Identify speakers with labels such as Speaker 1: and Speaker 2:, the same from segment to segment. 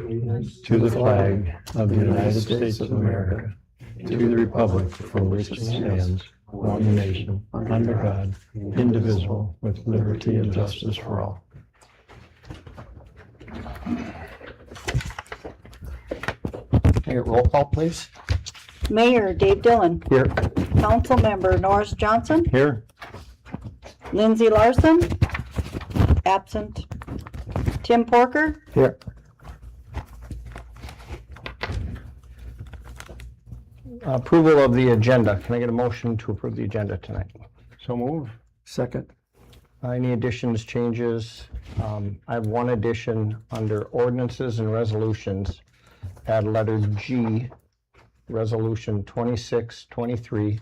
Speaker 1: to the flag of the United States of America, to the republic for which it stands, one nation, under God, indivisible, with liberty and justice for all.
Speaker 2: Okay, roll call, please.
Speaker 3: Mayor Dave Dillon.
Speaker 2: Here.
Speaker 3: Councilmember Norris Johnson.
Speaker 2: Here.
Speaker 3: Lindsee Larson. Absent. Tim Porker.
Speaker 2: Here. Approval of the agenda. Can I get a motion to approve the agenda tonight?
Speaker 1: So move.
Speaker 4: Second.
Speaker 2: Any additions, changes? I have one addition under Ordinances and Resolutions. Add letter G, Resolution 2623,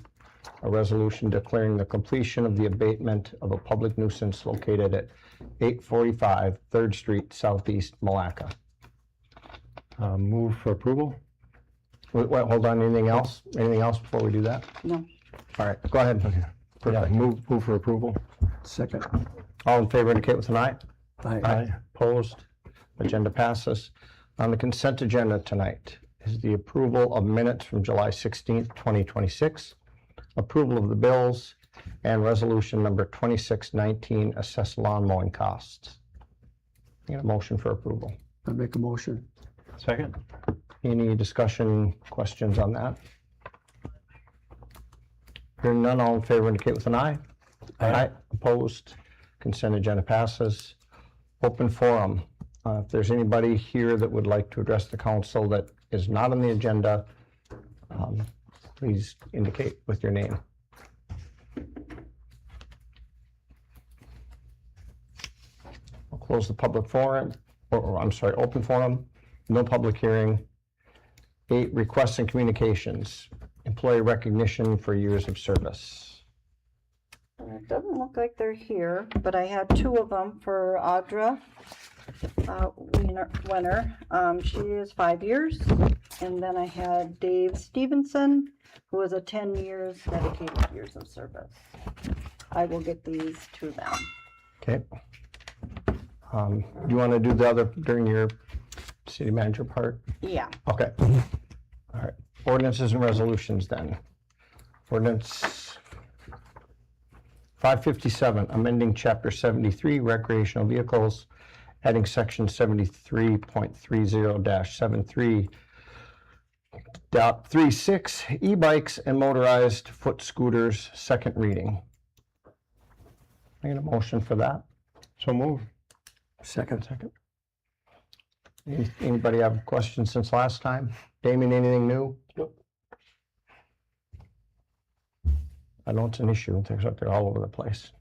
Speaker 2: a resolution declaring the completion of the abatement of a public nuisance located at 845 3rd Street Southeast, Milaca.
Speaker 1: Move for approval.
Speaker 2: Wait, hold on, anything else? Anything else before we do that?
Speaker 3: No.
Speaker 2: All right, go ahead.
Speaker 1: Yeah,
Speaker 2: Perfect.
Speaker 1: move for approval.
Speaker 4: Second.
Speaker 2: All in favor indicate with an eye.
Speaker 4: Aye.
Speaker 2: Opposed? Agenda passes. On the consent agenda tonight is the approval of minutes from July 16th, 2026, approval of the bills, and resolution number 2619, assessed lawn mowing costs. Need a motion for approval.
Speaker 4: I make a motion.
Speaker 1: Second.
Speaker 2: Any discussion, questions on that? Hearing none, all in favor indicate with an eye.
Speaker 1: Aye.
Speaker 2: Opposed? Consent agenda passes. Open forum. If there's anybody here that would like to address the council that is not on the agenda, please indicate with your name. I'll close the public forum, or I'm sorry, open forum. No public hearing. 8, requests and communications. Employee recognition for years of service.
Speaker 3: It doesn't look like they're here, but I had 2 of them for Audra Winner. She is 5 years. And then I had Dave Stevenson, who was a 10 years dedicated years of service. I will get these to them.
Speaker 2: Okay. You want to do the other during your city manager part?
Speaker 3: Yeah.
Speaker 2: Okay. All right. Ordinances and resolutions then. Ordinance 557, amending Chapter 73, recreational vehicles, adding Section 73.30-73.36, e-bikes and motorized foot scooters, second reading. I get a motion for that.
Speaker 1: So move.
Speaker 4: Second.
Speaker 2: Anybody have questions since last time? Damien, anything new?
Speaker 1: Nope.
Speaker 2: I know it's an issue. Things like they're all over the place.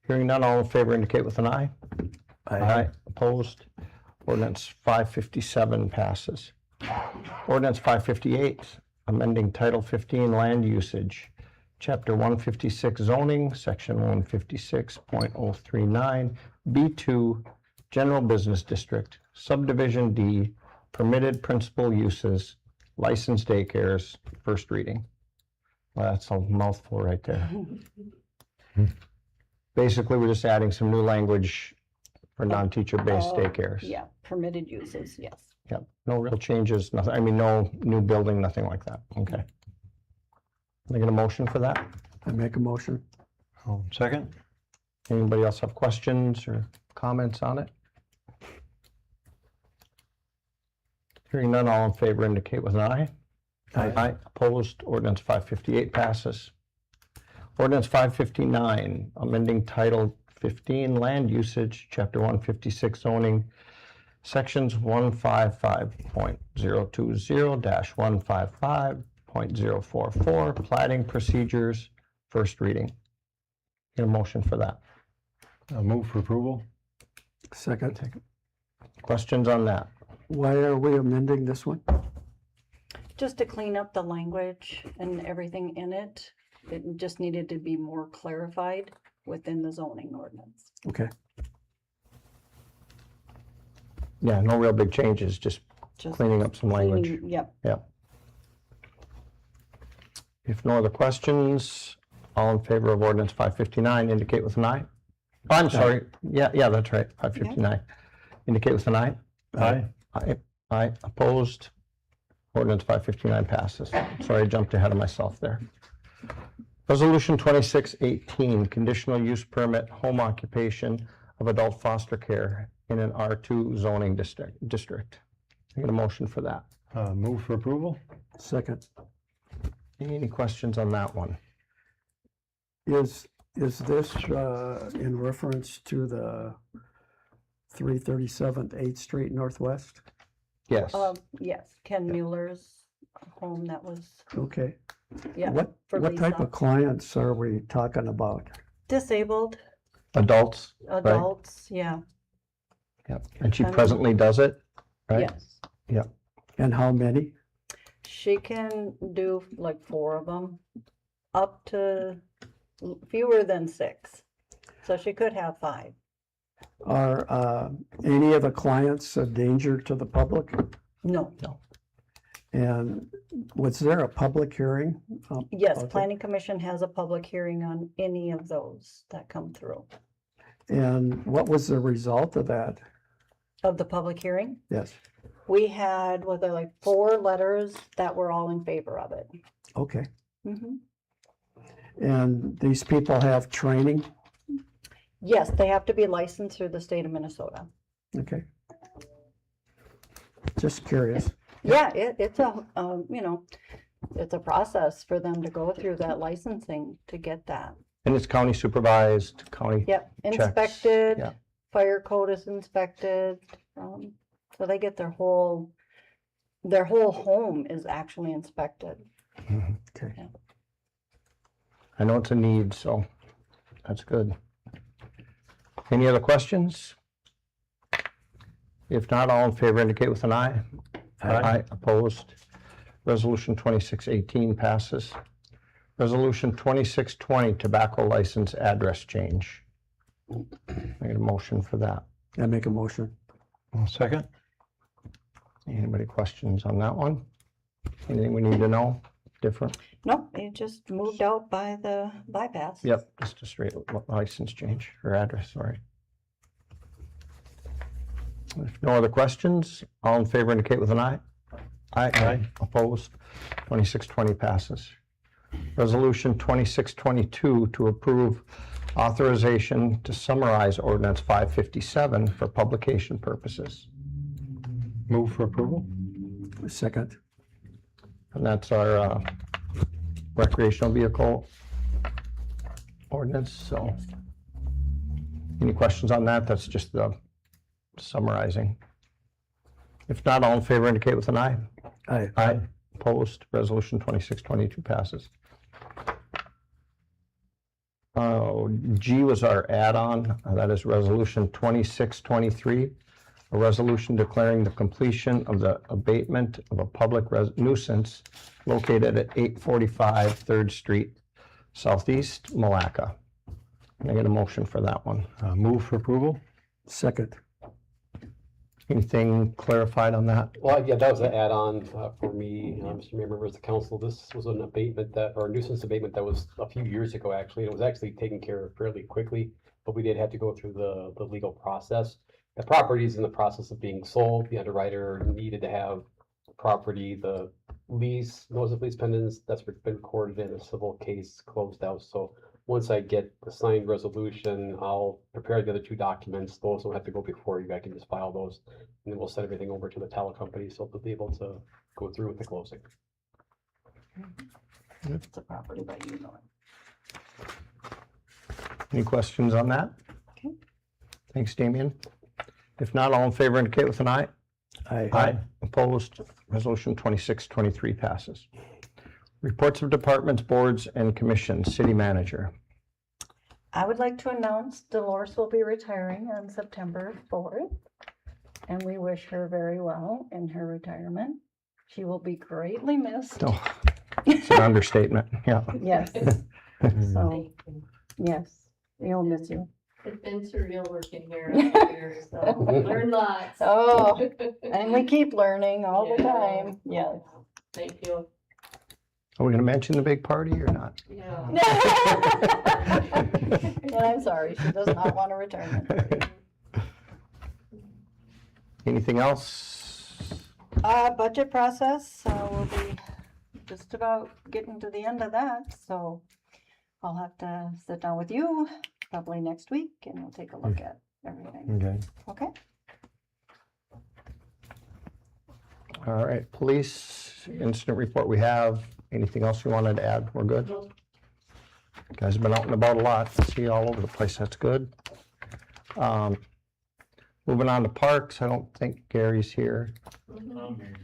Speaker 2: Hearing none, all in favor indicate with an eye. Opposed? Ordinance 557 passes. Ordinance 558, amending Title 15 land usage, Chapter 156 zoning, Section 156.039, B2, General Business District, Subdivision D, permitted principal uses, licensed daycares, first reading. Well, that's a mouthful right there. Basically, we're just adding some new language for non-teacher-based daycares.
Speaker 3: Yeah, permitted uses, yes.
Speaker 2: Yep, no real changes, nothing, I mean, no new building, nothing like that. Okay. Can I get a motion for that?
Speaker 4: I make a motion.
Speaker 1: Second.
Speaker 2: Anybody else have questions or comments on it? Hearing none, all in favor indicate with an eye.
Speaker 4: Aye.
Speaker 2: Opposed? Ordinance 558 passes. Ordinance 559, amending Title 15 land usage, Chapter 156 zoning, Sections 155.020-155.044, platting procedures, first reading. Get a motion for that.
Speaker 1: Move for approval.
Speaker 4: Second.
Speaker 2: Questions on that?
Speaker 4: Why are we amending this one?
Speaker 3: Just to clean up the language and everything in it. It just needed to be more clarified within the zoning ordinance.
Speaker 4: Okay.
Speaker 2: Yeah, no real big changes, just
Speaker 3: Just
Speaker 2: cleaning up some language.
Speaker 3: cleaning- Yep.
Speaker 2: Yep. If no other questions, all in favor of ordinance 559 indicate with an eye. Oh, I'm sorry. Yeah, that's right, 559. Indicate with an eye.
Speaker 1: Aye.
Speaker 2: Aye, opposed. Ordinance 559 passes. Sorry, I jumped ahead of myself there. Resolution 2618, conditional use permit, home occupation of adult foster care in an R2 zoning district. I get a motion for that.
Speaker 1: Move for approval?
Speaker 4: Second.
Speaker 2: Any questions on that one?
Speaker 4: Is this in reference to the 337th 8th Street Northwest?
Speaker 2: Yes.
Speaker 3: Yes, Ken Mueller's home, that was,
Speaker 4: Okay.
Speaker 3: yeah.
Speaker 4: What
Speaker 3: for
Speaker 4: type
Speaker 3: Lisa.
Speaker 4: of clients are we talking about?
Speaker 3: Disabled
Speaker 2: Adults,
Speaker 3: adults, yeah,
Speaker 2: yep. And she presently does it, right?
Speaker 3: yes.
Speaker 4: And how many?
Speaker 3: She can do like 4 of them, up to fewer than 6. So she could have 5.
Speaker 4: Are any of the clients a danger to the public?
Speaker 3: No.
Speaker 4: And was there a public hearing?
Speaker 3: Yes,
Speaker 4: Okay.
Speaker 3: Planning Commission has a public hearing on any of those that come through.
Speaker 4: And what was the result of that?
Speaker 3: Of the public hearing,
Speaker 4: Yes,
Speaker 3: we had, was there like 4 letters that were all in favor of it.
Speaker 4: okay.
Speaker 3: Mhm.
Speaker 4: And these people have training?
Speaker 3: Yes, they have to be licensed through the state of Minnesota.
Speaker 4: Okay. Just curious.
Speaker 3: Yeah, it's a, it's a process for them to go through that licensing to get that.
Speaker 2: And it's county supervised, county,
Speaker 3: Yep,
Speaker 2: Checks,
Speaker 3: inspected,
Speaker 2: yeah.
Speaker 3: fire code is inspected, so they get their whole home is actually inspected.
Speaker 4: Okay.
Speaker 3: Yeah.
Speaker 2: I know it's a need, so that's good. Any other questions? If not, all in favor indicate with an aye.
Speaker 1: Aye.
Speaker 2: Opposed. Resolution 2618 passes. Resolution 2620, tobacco license address change. I get a motion for that.
Speaker 4: I make a motion.
Speaker 1: Second?
Speaker 2: Anybody questions on that one? Anything we need to know? Different?
Speaker 3: Nope, it just moved out by the bypass.
Speaker 2: Yep, just a straight license change, or address, sorry. If no other questions, all in favor indicate with an aye.
Speaker 1: Aye.
Speaker 2: Opposed? 2620 passes. Resolution 2622 to approve authorization to summarize Ordinance 557 for publication purposes.
Speaker 1: Move for approval?
Speaker 4: Second.
Speaker 2: And that's our recreational vehicle ordinance, so. Any questions on that? That's just the summarizing. If not, all in favor indicate with an aye.
Speaker 4: Aye.
Speaker 2: Aye. Opposed? Resolution 2622 passes. G was our add-on, that is Resolution 2623, a resolution declaring the completion of the abatement of a public nuisance located at 845 3rd Street Southeast, Milaca. Can I get a motion for that one?
Speaker 1: Move for approval?
Speaker 4: Second.
Speaker 2: Anything clarified on that?
Speaker 5: Well, yeah, that was an add-on for me, Mr. Mayor, members of the council. This was an abatement or nuisance abatement that was a few years ago, actually. It was actually taken care of fairly quickly, but we did have to go through the legal process. The property is in the process of being sold. The underwriter needed to have the property, the lease, notice of lease pendants, that's been recorded in a civil case closed out. So once I get the signed resolution, I'll prepare the other 2 documents. Those don't have to go before you. I can just file those, and then we'll send everything over to the title company, so they'll be able to go through with the closing.
Speaker 3: It's a property by you, Norris.
Speaker 2: Any questions on that?
Speaker 3: Okay.
Speaker 2: Thanks, Damien. If not, all in favor indicate with an aye.
Speaker 4: Aye.
Speaker 2: Opposed? Resolution 2623 passes. Reports of departments, boards, and commissions. City manager.
Speaker 3: I would like to announce Dolores will be retiring on September 4th, and we wish her very well in her retirement. She will be greatly missed.
Speaker 2: Oh, it's an understatement. Yeah.
Speaker 3: Yes, so, yes, we'll miss you.
Speaker 6: It's been surreal working here up here, so learn lots.
Speaker 3: Oh, and we keep learning all the time, yes.
Speaker 6: Thank you.
Speaker 2: Are we going to mention the big party or not?
Speaker 6: Yeah.
Speaker 3: And I'm sorry, she does not want to return.
Speaker 2: Anything else?
Speaker 3: Budget process, we'll be just about getting to the end of that, so I'll have to sit down with you probably next week and we'll take a look at everything,
Speaker 2: Okay.
Speaker 3: okay?
Speaker 2: All right, police incident report we have. Anything else you wanted to add? We're good? Guys have been out and about a lot. I see you all over the place. That's good. Moving on to parks. I don't think Gary's here.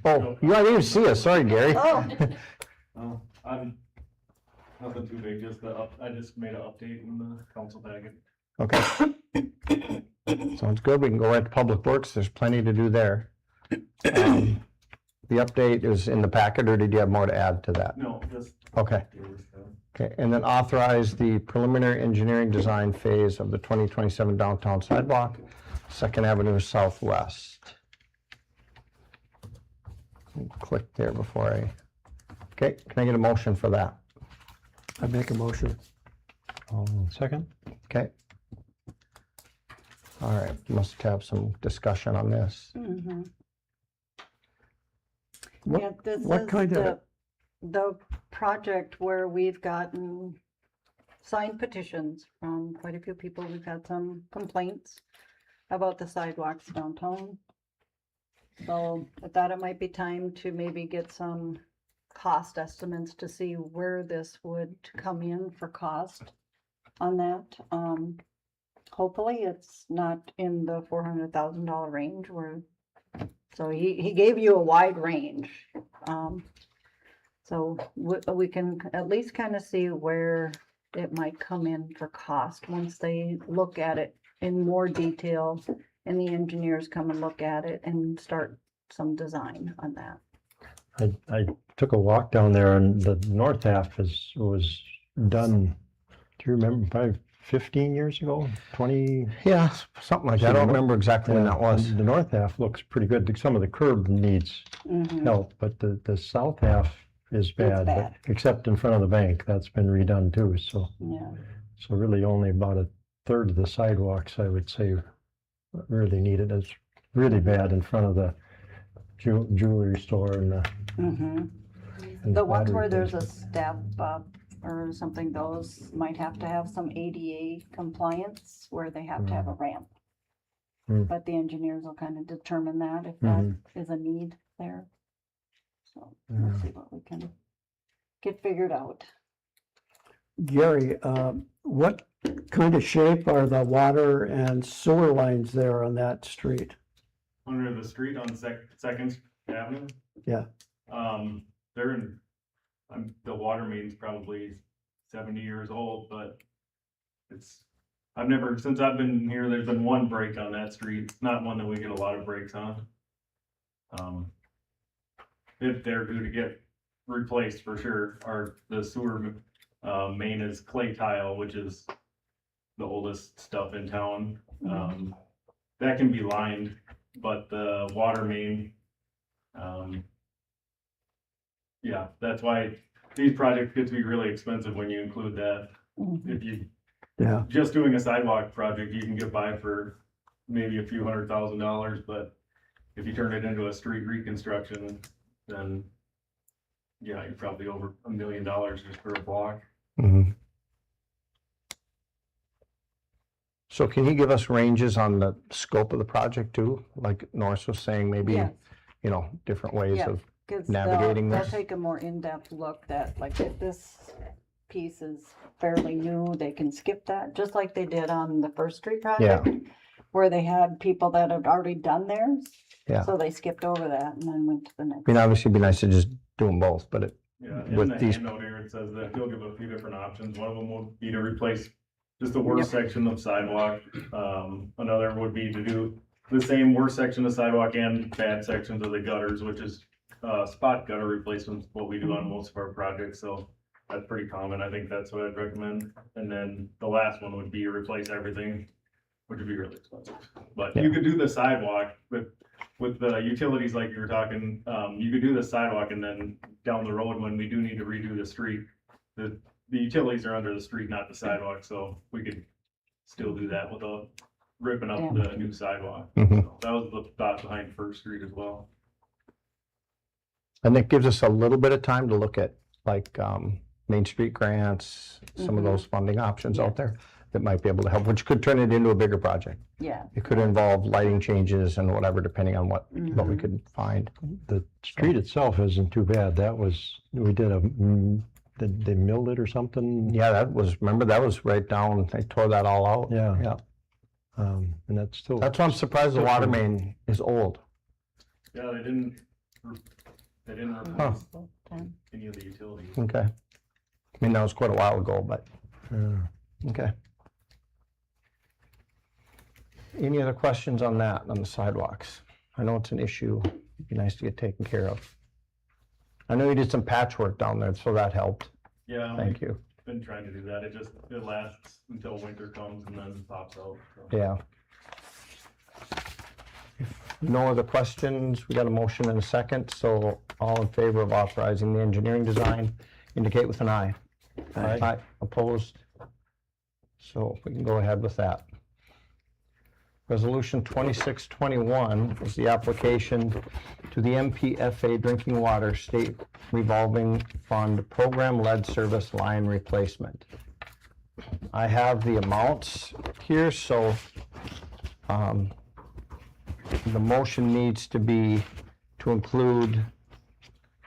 Speaker 2: Oh, you didn't even see us. Sorry, Gary.
Speaker 3: Oh,
Speaker 7: Oh, I'm nothing too big, just I just made an update in the council packet.
Speaker 2: Okay. Sounds good. We can go right to Public Works. There's plenty to do there. The update is in the packet, or did you have more to add to that?
Speaker 7: No, just.
Speaker 2: Okay. Okay, and then authorize the preliminary engineering design phase of the 2027 downtown sidewalk, 2nd Avenue Southwest. Click there before I, okay, can I get a motion for that?
Speaker 4: I make a motion.
Speaker 1: Second?
Speaker 2: Okay. All right, must have some discussion on this.
Speaker 3: mhm.
Speaker 4: What-
Speaker 3: Yeah, this
Speaker 4: what
Speaker 3: is
Speaker 4: kind of-
Speaker 3: the project where we've gotten signed petitions from quite a few people. We've had some complaints about the sidewalks downtown. So I thought it might be time to maybe get some cost estimates to see where this would come in for cost on that. Hopefully it's not in the $400,000 range where, so he gave you a wide range. So we can at least kind of see where it might come in for cost once they look at it in more detail and the engineers come and look at it and start some design on that.
Speaker 1: I took a walk down there and the north half was done, do you remember, probably 15 years ago, 20?
Speaker 2: Yeah, something like that. I don't remember exactly when that was.
Speaker 1: The north half looks pretty good. Some of the curb needs
Speaker 3: Mhm.
Speaker 1: help, but the south half is bad,
Speaker 3: bad.
Speaker 1: except in front of the bank. That's been redone too, so
Speaker 3: Yeah,
Speaker 1: really only about a third of the sidewalks, I would say, really need it. It's really bad in front of the jewelry store and the.
Speaker 3: mhm.
Speaker 1: and
Speaker 3: The ones
Speaker 1: pottery
Speaker 3: where there's a
Speaker 1: place.
Speaker 3: step up or something, those might have to have some ADA compliance where they have to have a ramp.
Speaker 1: Mm.
Speaker 3: But the engineers will kind of determine that if that is a need there. So we'll see what we can get figured out.
Speaker 4: Gary, what kind of shape are the water and sewer lines there on that street?
Speaker 7: Under the street on Second Avenue.
Speaker 4: Yeah.
Speaker 7: They're in, the water main's probably 70 years old, but since I've been here, there's been one break on that street. It's not one that we get a lot of breaks on. If they're due to get replaced for sure, the sewer main is clay tile, which is the oldest stuff in town. That can be lined, but the water main, yeah, that's why these projects get to be really expensive when you include that. If you
Speaker 4: Yeah,
Speaker 7: just doing a sidewalk project, you can get by for maybe a few $100,000, but if you turn it into a street reconstruction, then yeah, you're probably over $1 million just for a block.
Speaker 2: Mhm. So can you give us ranges on the scope of the project too? Like Norris was saying, maybe,
Speaker 3: Yes.
Speaker 2: different ways
Speaker 3: Yeah.
Speaker 2: of,
Speaker 3: Because
Speaker 2: navigating
Speaker 3: they'll
Speaker 2: this?
Speaker 3: take a more in-depth look that, like, if this piece is fairly new, they can skip that, just like they did on the First Street project, where they had people that had already done theirs.
Speaker 2: Yeah.
Speaker 3: So they skipped over that and then went to the next.
Speaker 2: I mean, obviously it'd be nice to just do them both, but
Speaker 7: Yeah, in
Speaker 2: With
Speaker 7: the
Speaker 2: these-
Speaker 7: handout here, it says that he'll give a few different options. One of them would be to replace just the worst section of sidewalk. Another would be to do the same worst section of sidewalk and bad sections of the gutters, which is spot gutter replacements, what we do on most of our projects, so that's pretty common. I think that's what I'd recommend. And then the last one would be replace everything, which would be really expensive. But you could do the sidewalk with the utilities like you were talking, you could do the sidewalk and then down the road when we do need to redo the street, the utilities are under the street, not the sidewalk, so we could still do that without ripping up
Speaker 3: Yeah.
Speaker 7: the new sidewalk.
Speaker 2: Mhm.
Speaker 7: So that was the thought behind First Street as well.
Speaker 2: And it gives us a little bit of time to look at like Main Street grants, some of those funding options out there that might be able to help, which could turn it into a bigger project.
Speaker 3: Yeah.
Speaker 2: It could involve lighting changes and whatever, depending on what we could find.
Speaker 1: The street itself isn't too bad. That was, we did they milled it or something?
Speaker 2: Yeah, that was, remember, that was right down, they tore that all out.
Speaker 1: Yeah.
Speaker 2: Yeah.
Speaker 1: And that's still.
Speaker 2: That's why I'm surprised the water main is old.
Speaker 7: Yeah, they didn't replace any of the utilities.
Speaker 2: Okay. I mean, that was quite a while ago, but, okay. Any other questions on that, on the sidewalks? I know it's an issue. It'd be nice to get taken care of. I know you did some patchwork down there, so that helped.
Speaker 7: Yeah,
Speaker 2: Thank you.
Speaker 7: been trying to do that. It lasts until winter comes and then pops out. So.
Speaker 2: Yeah. No other questions? We got a motion and a second, so all in favor of authorizing the engineering design, indicate with an aye. Aye. Opposed? So we can go ahead with that. Resolution 2621 is the application to the MPFA Drinking Water State Revolving Fund Program Lead Service Line Replacement. I have the amounts here, so the motion needs to be to include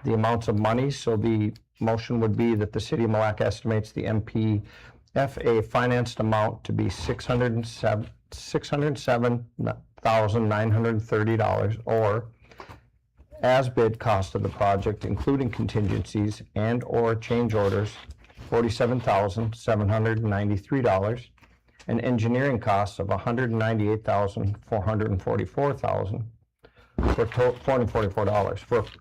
Speaker 2: the amounts of money. So the motion would be that the city of Milaca estimates the MPFA financed amount to be $607,930, or as bid cost of the project, including contingencies and or change orders, $47,793, and engineering costs of $198,444 for a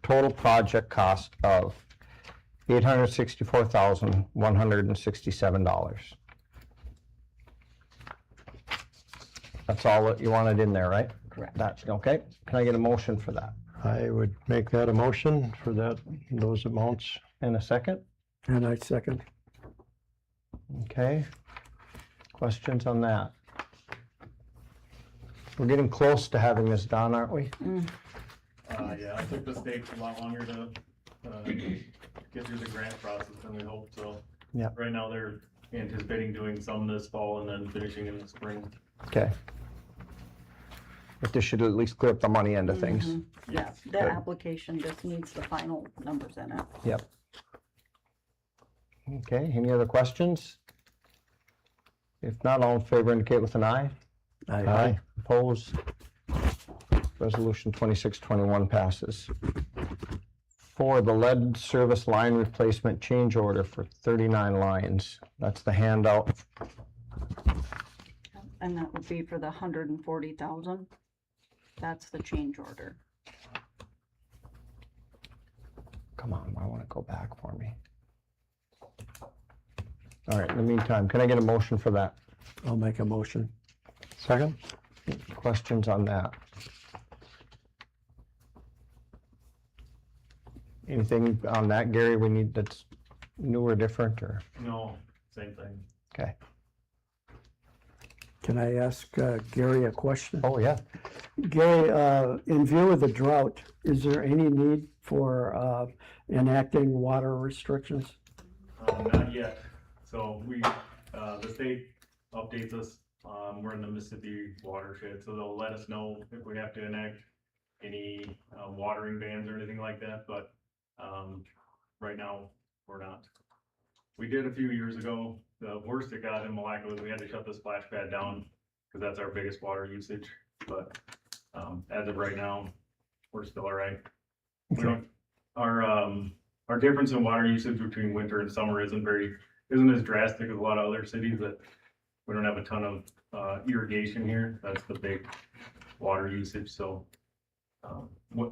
Speaker 2: total project cost of $864,167. That's all that you wanted in there, right?
Speaker 3: Correct.
Speaker 2: That's okay. Can I get a motion for that?
Speaker 1: I would make that a motion for those amounts.
Speaker 2: And a second?
Speaker 4: And I second.
Speaker 2: Okay. Questions on that? We're getting close to having this done, aren't we?
Speaker 7: Yeah, it took the state a lot longer to get through the grant process than we hoped, so.
Speaker 2: Yeah.
Speaker 7: Right now, they're anticipating doing some this fall and then finishing in the spring.
Speaker 2: Okay. But this should at least clear up the money end of things.
Speaker 3: Yeah, the application just needs the final numbers in it.
Speaker 2: Yep. Okay, any other questions? If not, all in favor indicate with an aye.
Speaker 1: Aye.
Speaker 2: Opposed? Resolution 2621 passes. For the lead service line replacement change order for 39 lines. That's the handout.
Speaker 3: And that would be for the 140,000. That's the change order.
Speaker 2: Come on, I want to go back for me. All right, in the meantime, can I get a motion for that?
Speaker 4: I'll make a motion.
Speaker 1: Second?
Speaker 2: Questions on that? Anything on that, Gary, we need that's new or different, or?
Speaker 7: No, same thing.
Speaker 2: Okay.
Speaker 4: Can I ask Gary a question?
Speaker 2: Oh, yeah.
Speaker 4: Gary, in view of the drought, is there any need for enacting water restrictions?
Speaker 7: Not yet. So the state updates us, we're in the Mississippi watershed, so they'll let us know if we have to enact any watering bans or anything like that, but right now, we're not. We did a few years ago. The worst it got in Milaca was we had to shut the splash pad down because that's our biggest water usage, but as of right now, we're still all right. We don't, our difference in water usage between winter and summer isn't as drastic as a lot of other cities, that we don't have a ton of irrigation here. That's the big water usage. So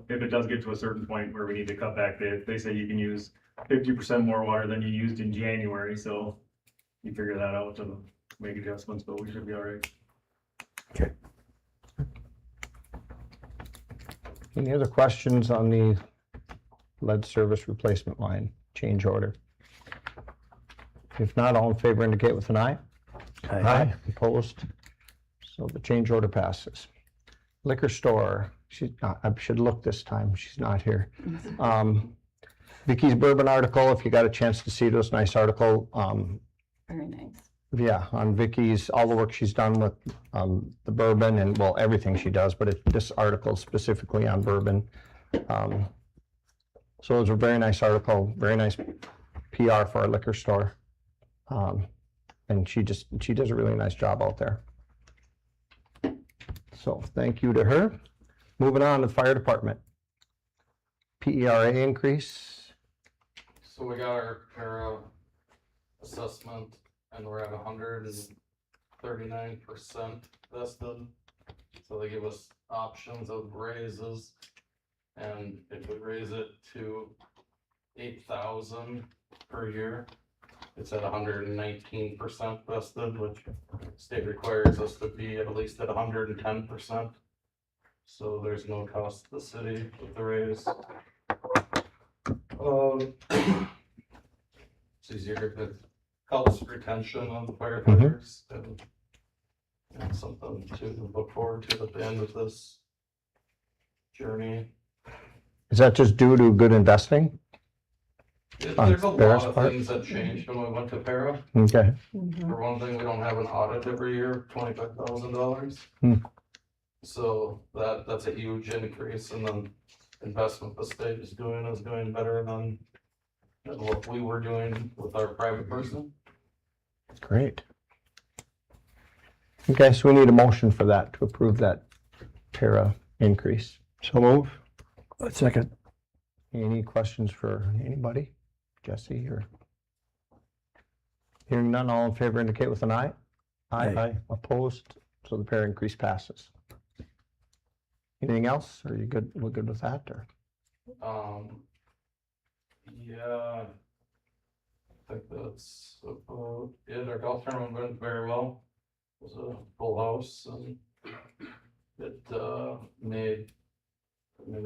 Speaker 7: if it does get to a certain point where we need to cut back, they say you can use 50% more water than you used in January. So you figure that out and make adjustments, but we should be all right.
Speaker 4: Okay.
Speaker 2: Any other questions on the lead service replacement line change order? If not, all in favor indicate with an aye.
Speaker 1: Aye.
Speaker 2: Opposed? So the change order passes. Liquor store, she's not, I should look this time, she's not here. Vicky's bourbon article, if you got a chance to see this nice article,
Speaker 3: Very nice.
Speaker 2: yeah, on Vicky's, all the work she's done with the bourbon and, well, everything she does, but this article specifically on bourbon. So it was a very nice article, very nice PR for our liquor store. And she does a really nice job out there. So thank you to her. Moving on to the fire department. PERA increase.
Speaker 8: So we got our para assessment and we're at 139% vested. So they give us options of raises. And if we raise it to 8,000 per year, it's at 119% vested, which state requires us to be at least at 110%. So there's no cost to the city with the raise. It's easier, it helps retention on the firefighters and something to look forward to at the end of this journey.
Speaker 2: Is that just due to good investing?
Speaker 8: There's a
Speaker 2: Para's
Speaker 8: lot of
Speaker 2: part?
Speaker 8: things that changed when we went to para.
Speaker 2: Okay,
Speaker 8: For one thing, we don't have an audit every year, $25,000.
Speaker 2: Hmm.
Speaker 8: So that's a huge increase, and then investment the state is doing better than what we were doing with our private person.
Speaker 2: great. Okay, so we need a motion for that, to approve that para increase. So move.
Speaker 4: Second.
Speaker 2: Any questions for anybody? Jesse or? Hearing none, all in favor indicate with an eye.
Speaker 4: Aye.
Speaker 2: Opposed, so the para increase passes. Anything else? Are you good? We're good with that, or?
Speaker 8: Yeah, I think that's about it. Our golf tournament went very well. It was a full house and it made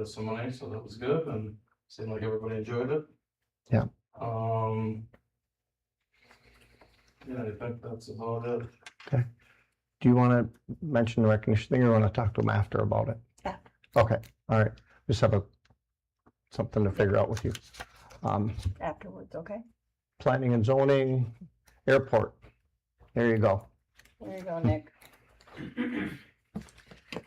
Speaker 8: us some money, so that was good and seemed like everybody enjoyed it.
Speaker 2: Yeah.
Speaker 8: Yeah, I think that's about it.
Speaker 2: Do you want to mention the recognition thing, or you want to talk to them after about it?
Speaker 3: After.
Speaker 2: Okay, all right. Just have something to figure out with you.
Speaker 3: Afterwards, okay?
Speaker 2: Planning and zoning, airport. There you go.
Speaker 3: There you go, Nick.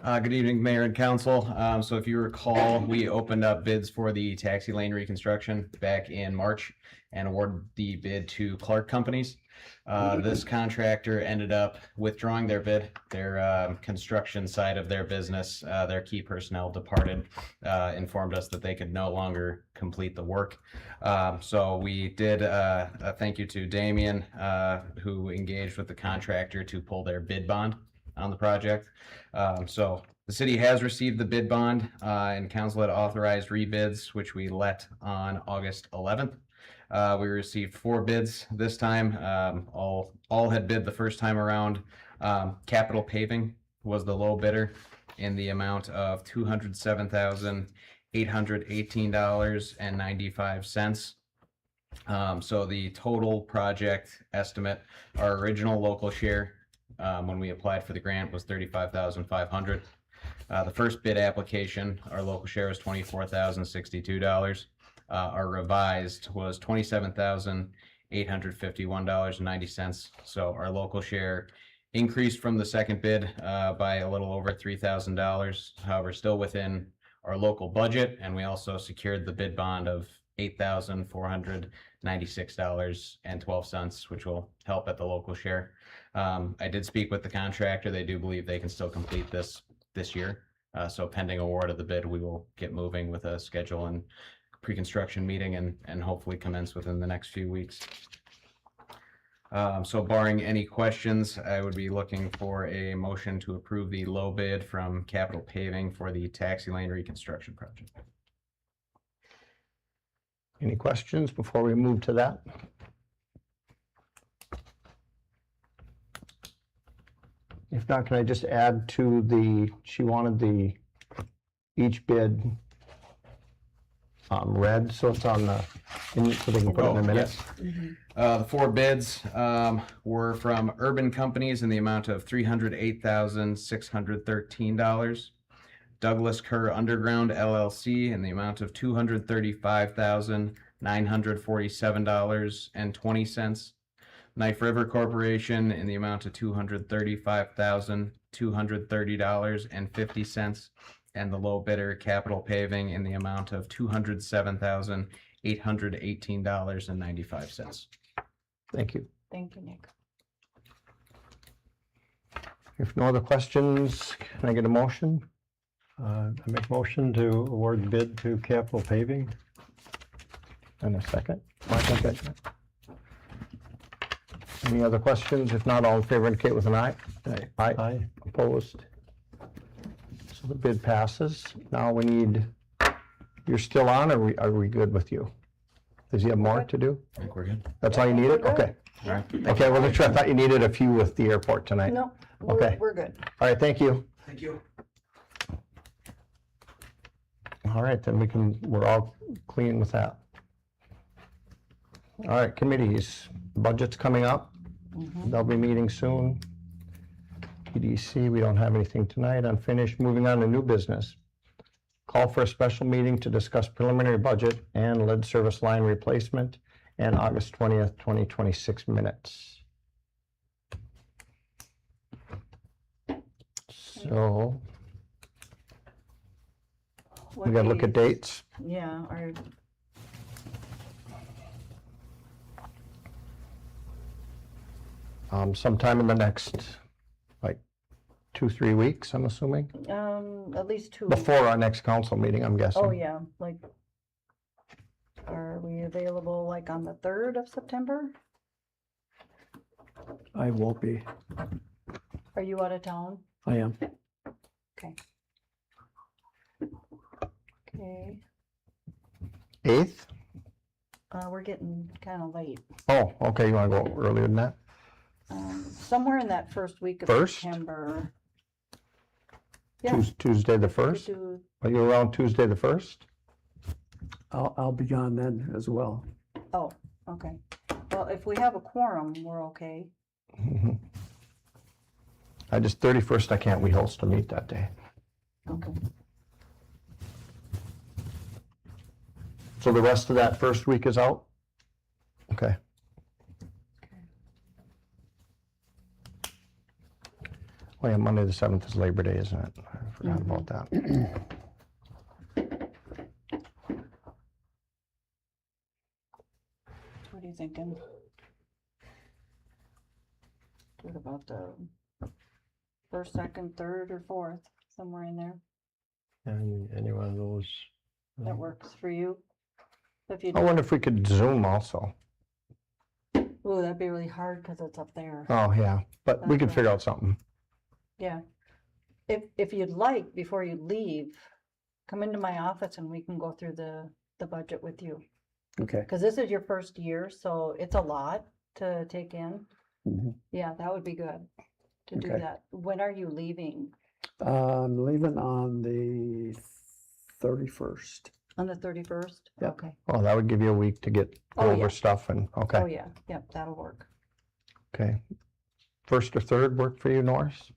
Speaker 9: Good evening, Mayor and Council. So if you recall, we opened up bids for the taxi lane reconstruction back in March and awarded the bid to Clark Companies. This contractor ended up withdrawing their bid. Their construction side of their business, their key personnel departed, informed us that they could no longer complete the work. So we did a thank you to Damien, who engaged with the contractor to pull their bid bond on the project. So the city has received the bid bond, and council had authorized rebids, which we let on August 11th. We received 4 bids this time. All had bid the first time around. Capital Paving was the low bidder in the amount of $207,818.95. So the total project estimate, our original local share, when we applied for the grant, was $35,500. The first bid application, our local share was $24,062. Our revised was $27,851.90. So our local share increased from the second bid by a little over $3,000. However, still within our local budget, and we also secured the bid bond of $8,496.12, which will help at the local share. I did speak with the contractor. They do believe they can still complete this year. So pending award of the bid, we will get moving with a schedule and pre-construction meeting and hopefully commence within the next few weeks. So barring any questions, I would be looking for a motion to approve the low bid from Capital Paving for the taxi lane reconstruction project.
Speaker 2: Any questions before we move to that? If not, can I just add to she wanted each bid red, so it's on the, so they can put it in the
Speaker 9: Oh,
Speaker 2: minutes.
Speaker 9: The four bids were from Urban Companies in the amount of $308,613. Douglas Kerr Underground LLC in the amount of $235,947.20. Knife River Corporation in the amount of $235,230.50. And the low bidder, Capital Paving, in the amount of $207,818.95.
Speaker 2: Thank you.
Speaker 3: Thank you, Nick.
Speaker 2: If no other questions, can I get a motion?
Speaker 1: I make motion to award bid to Capital Paving.
Speaker 2: And a second? My second. Any other questions? If not, all in favor indicate with an eye. Aye.
Speaker 1: Aye.
Speaker 2: Opposed? So the bid passes. Now we need, you're still on, or are we good with you? Does he have more to do?
Speaker 9: I think we're good.
Speaker 2: That's all you needed?
Speaker 3: We're good.
Speaker 2: Okay.
Speaker 9: All right.
Speaker 2: Okay, well, I thought you needed a few with the airport tonight.
Speaker 3: No,
Speaker 2: Okay.
Speaker 3: we're good.
Speaker 2: All right, thank you.
Speaker 9: Thank you.
Speaker 2: All right, then we're all clean with that. All right, committees, budget's coming up. They'll be meeting soon. PDC, we don't have anything tonight. Unfinished. Moving on to new business. Call for a special meeting to discuss preliminary budget and lead service line replacement and August 20th, 2026 minutes. So we gotta look at dates.
Speaker 3: Yeah,
Speaker 2: Sometime in the next, like, 2-3 weeks, I'm assuming,
Speaker 3: at least 2.
Speaker 2: before our next council meeting, I'm guessing.
Speaker 3: Oh, yeah, like, are we available like on the 3rd of September?
Speaker 4: I won't be.
Speaker 3: Are you out of town?
Speaker 4: I am.
Speaker 3: Okay. Okay,
Speaker 2: 8th?
Speaker 3: we're getting kind of late.
Speaker 2: Oh, okay, you wanna go earlier than that?
Speaker 3: Somewhere in that first week of
Speaker 2: First?
Speaker 3: September. Yeah.
Speaker 2: Tuesday the
Speaker 3: we could
Speaker 2: 1st?
Speaker 3: do-
Speaker 2: Are you around Tuesday the 1st?
Speaker 4: I'll be gone then as well.
Speaker 3: Oh, okay. Well, if we have a quorum, we're okay.
Speaker 2: I just, 31st, I can't, we host a meet that day.
Speaker 3: Okay.
Speaker 2: So the rest of that first week is out? Okay. Oh yeah, Monday the 7th is Labor Day, isn't it? I forgot about that.
Speaker 3: What are you thinking? What about the first, second, third, or fourth, somewhere in there?
Speaker 1: And any one of those.
Speaker 3: That works for you? If you
Speaker 2: I
Speaker 3: do,
Speaker 2: wonder if we could Zoom also.
Speaker 3: ooh, that'd be really hard because it's up there.
Speaker 2: Oh, yeah, but we could
Speaker 3: Okay.
Speaker 2: figure out something.
Speaker 3: Yeah. If you'd like, before you leave, come into my office and we can go through the budget with you.
Speaker 4: Okay.
Speaker 3: Because this is your first year, so it's a lot to take in.
Speaker 4: Mhm.
Speaker 3: Yeah, that would be good to do
Speaker 4: Okay.
Speaker 3: that. When are you leaving?
Speaker 4: I'm leaving on the 31st.
Speaker 3: On the 31st?
Speaker 4: Yep.
Speaker 3: Okay.
Speaker 2: Oh, that would give you a week to get
Speaker 3: Oh,
Speaker 2: over
Speaker 3: yeah.
Speaker 2: stuff and,
Speaker 3: Oh,
Speaker 2: okay,
Speaker 3: yeah. Yep, that'll work.
Speaker 2: okay. First or third work for you, Norris?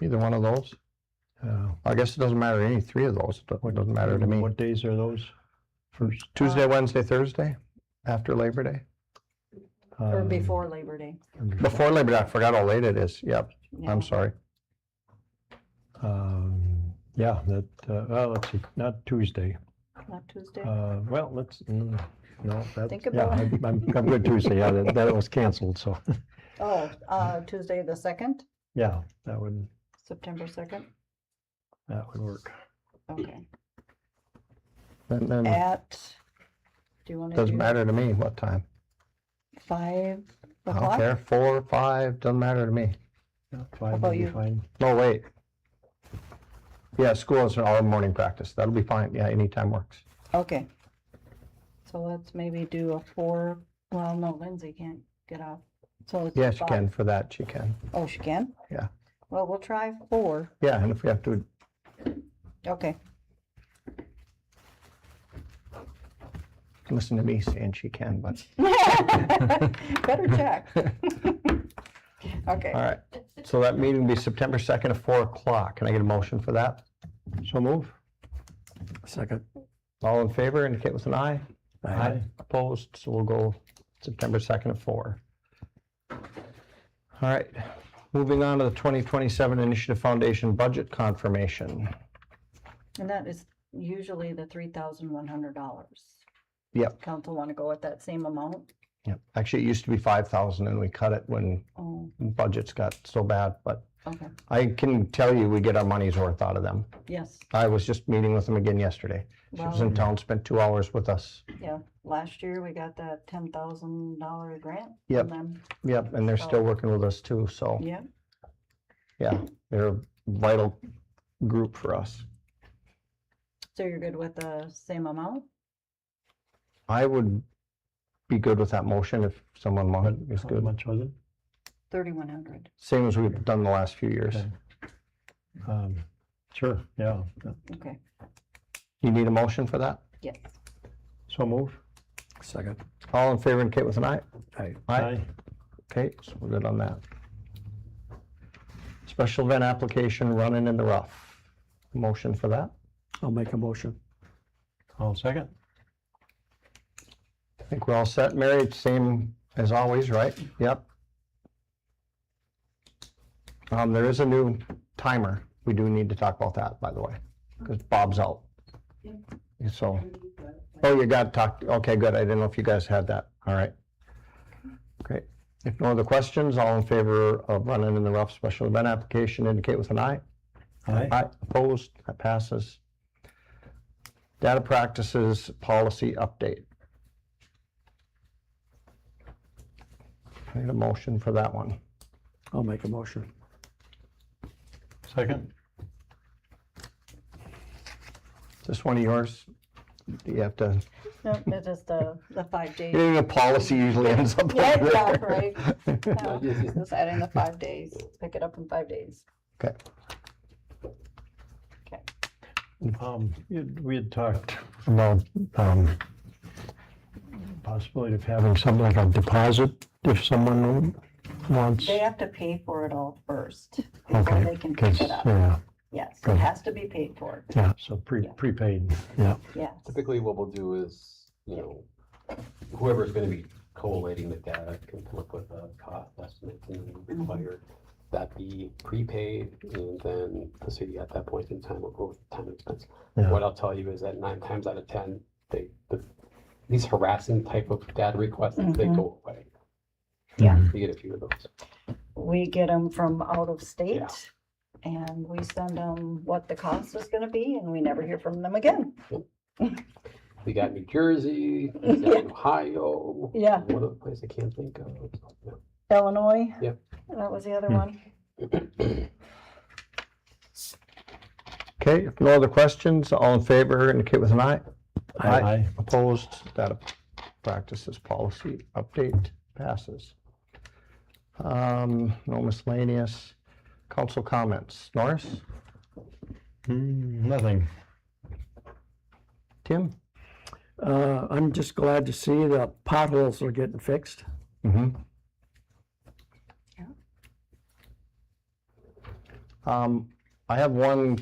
Speaker 2: Either one of those? I guess it doesn't matter, any three of those, it doesn't matter to me.
Speaker 1: What days are those? First.
Speaker 2: Tuesday, Wednesday, Thursday, after Labor Day?
Speaker 3: Or
Speaker 1: um,
Speaker 3: before Labor Day.
Speaker 2: Before Labor Day, I forgot how late it is, yep,
Speaker 3: Yeah.
Speaker 2: I'm sorry.
Speaker 1: Yeah, that, well, let's see, not Tuesday.
Speaker 3: Not Tuesday?
Speaker 1: Well, no, that's,
Speaker 3: Think
Speaker 1: yeah,
Speaker 3: about it.
Speaker 1: I'm good Tuesday, yeah, that was canceled, so,
Speaker 3: Oh, Tuesday the 2nd,
Speaker 1: yeah, that would
Speaker 3: September 2nd?
Speaker 1: work.
Speaker 3: Okay.
Speaker 2: And then,
Speaker 3: At, do you want to do?
Speaker 2: doesn't matter to me what time.
Speaker 3: 5
Speaker 2: I don't
Speaker 3: o'clock?
Speaker 2: care, 4 or 5, doesn't matter to me.
Speaker 1: Yeah, 5
Speaker 3: about
Speaker 1: would be
Speaker 3: you?
Speaker 1: fine.
Speaker 2: No, wait. Yeah, school is an all morning practice, that'll be fine, yeah, anytime works.
Speaker 3: Okay. So let's maybe do a 4, well, no, Lindsay can't get off. So let's do
Speaker 2: Yeah, she
Speaker 3: 5.
Speaker 2: can, for that, she can.
Speaker 3: Oh, she can?
Speaker 2: Yeah.
Speaker 3: Well, we'll try 4.
Speaker 2: Yeah, and if we have to,
Speaker 3: Okay.
Speaker 2: listen to me saying she can, but,
Speaker 3: Better check. Okay.
Speaker 2: all right. So that meeting will be September 2nd at 4 o'clock. Can I get a motion for that?
Speaker 1: So move.
Speaker 4: Second.
Speaker 2: All in favor, indicate with an eye.
Speaker 1: Aye.
Speaker 2: Opposed, so we'll go September 2nd at 4. All right, moving on to the 2027 Initiative Foundation budget confirmation.
Speaker 3: And that is usually the $3,100.
Speaker 2: Yep.
Speaker 3: Council want to go with that same amount?
Speaker 2: Yep. Actually, it used to be 5,000 and we cut it when
Speaker 3: Oh,
Speaker 2: budgets got so bad, but
Speaker 3: okay.
Speaker 2: I can tell you we get our money's worth out of them.
Speaker 3: Yes.
Speaker 2: I was just meeting with them again yesterday. She was in town, spent 2 hours with us.
Speaker 3: Yeah, last year we got that $10,000 grant.
Speaker 2: Yep.
Speaker 3: from them.
Speaker 2: Yep, and they're still working with us too, so
Speaker 3: Yeah,
Speaker 2: yeah, they're a vital group for us.
Speaker 3: so you're good with the same amount?
Speaker 2: I would be good with that motion if someone wanted, is
Speaker 1: How
Speaker 2: good.
Speaker 1: much was it?
Speaker 3: 3,100.
Speaker 2: Same as we've done the last few years.
Speaker 1: Okay. Sure, yeah.
Speaker 3: Okay,
Speaker 2: You need a motion for that?
Speaker 3: yes.
Speaker 1: So move.
Speaker 4: Second.
Speaker 2: All in favor indicate with an eye.
Speaker 4: Aye.
Speaker 2: Okay, so we're good on that. Special event application, running in the rough. Motion for that?
Speaker 4: I'll make a motion.
Speaker 1: I'll second.
Speaker 2: I think we're all set, Mary, same as always, right? Yep. There is a new timer. We do need to talk about that, by the way, because Bob's out. So, oh, you got talked, okay, good. I didn't know if you guys had that. All right. Great. If no other questions, all in favor of running in the rough special event application indicate with an eye.
Speaker 1: Aye.
Speaker 2: Opposed, that passes. Data practices policy update. I need a motion for that one.
Speaker 4: I'll make a motion.
Speaker 1: Second.
Speaker 2: Is this one of yours? You have to,
Speaker 3: No, it's just the 5 days.
Speaker 2: getting a policy usually ends up
Speaker 3: Yeah,
Speaker 2: over
Speaker 3: yeah,
Speaker 2: there.
Speaker 3: right. No, just adding the 5 days, pick it up in 5 days.
Speaker 2: Okay.
Speaker 1: We had talked about possibility of having something like a deposit if someone wants.
Speaker 3: They have to pay for it all first before
Speaker 1: Okay,
Speaker 3: they can pick
Speaker 1: 'cause,
Speaker 3: it up.
Speaker 1: yeah,
Speaker 3: Yes, it
Speaker 1: good.
Speaker 3: has to be paid for.
Speaker 1: yeah, so prepaid, yeah.
Speaker 3: Yes.
Speaker 5: Typically, what we'll do is, you know, whoever's gonna be collating the data can come up with a cost estimate and then require that be prepaid, and then the city at that point in time will go with time and expense.
Speaker 1: Yeah.
Speaker 5: What I'll tell you is that 9 times out of 10, these harassing type of data requests, they go away.
Speaker 3: Yeah.
Speaker 5: You get a few of those.
Speaker 3: We get them from out of state and we send them what the cost is gonna be and we never hear from them again.
Speaker 5: We got New Jersey, we got Ohio.
Speaker 3: Yeah.
Speaker 5: One other place I can't think of. Yeah.
Speaker 3: Illinois.
Speaker 5: Yep.
Speaker 3: That was the other one.
Speaker 2: Okay, if no other questions, all in favor indicate with an eye.
Speaker 1: Aye.
Speaker 2: Opposed, data practices policy update passes. No miscellaneous. Council comments. Norris?
Speaker 1: Nothing.
Speaker 2: Tim?
Speaker 4: I'm just glad to see the potholes are getting fixed.
Speaker 2: Mm-hmm. I have one,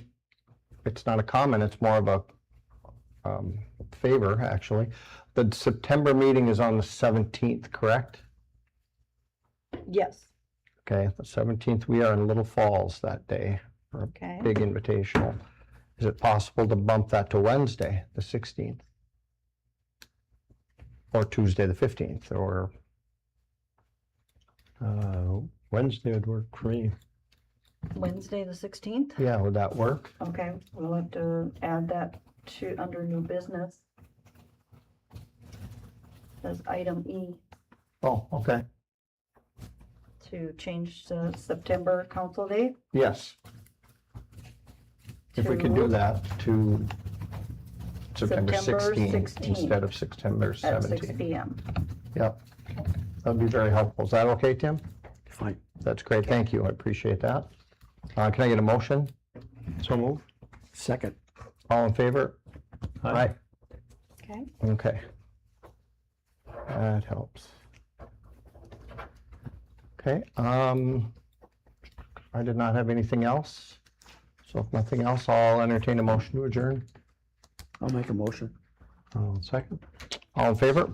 Speaker 2: it's not a comment, it's more of a favor, actually. The September meeting is on the 17th, correct?
Speaker 3: Yes.
Speaker 2: Okay, the 17th, we are in Little Falls that day for a
Speaker 3: Okay.
Speaker 2: big invitational. Is it possible to bump that to Wednesday, the 16th? Or Tuesday, the 15th, or,
Speaker 1: Wednesday would work for me.
Speaker 3: Wednesday, the 16th.
Speaker 2: yeah, would that work?
Speaker 3: Okay, we'll have to add that to, under new business. As item E,
Speaker 2: Oh, okay,
Speaker 3: to change the September council date.
Speaker 2: yes. If we could do
Speaker 3: to-
Speaker 2: that to September
Speaker 3: September
Speaker 2: 16th
Speaker 3: 16th.
Speaker 2: instead of September
Speaker 3: At 6
Speaker 2: 17th.
Speaker 3: PM.
Speaker 2: Yep, that'd be very helpful. Is that okay, Tim?
Speaker 4: Fine.
Speaker 2: That's great, thank you, I appreciate that. Can I get a motion?
Speaker 1: So move.
Speaker 4: Second.
Speaker 2: All in favor? Aye.
Speaker 3: Okay.
Speaker 2: Okay. That helps. Okay, I did not have anything else. So if nothing else, I'll entertain a motion to adjourn.
Speaker 4: I'll make a motion.
Speaker 2: Second. All in favor?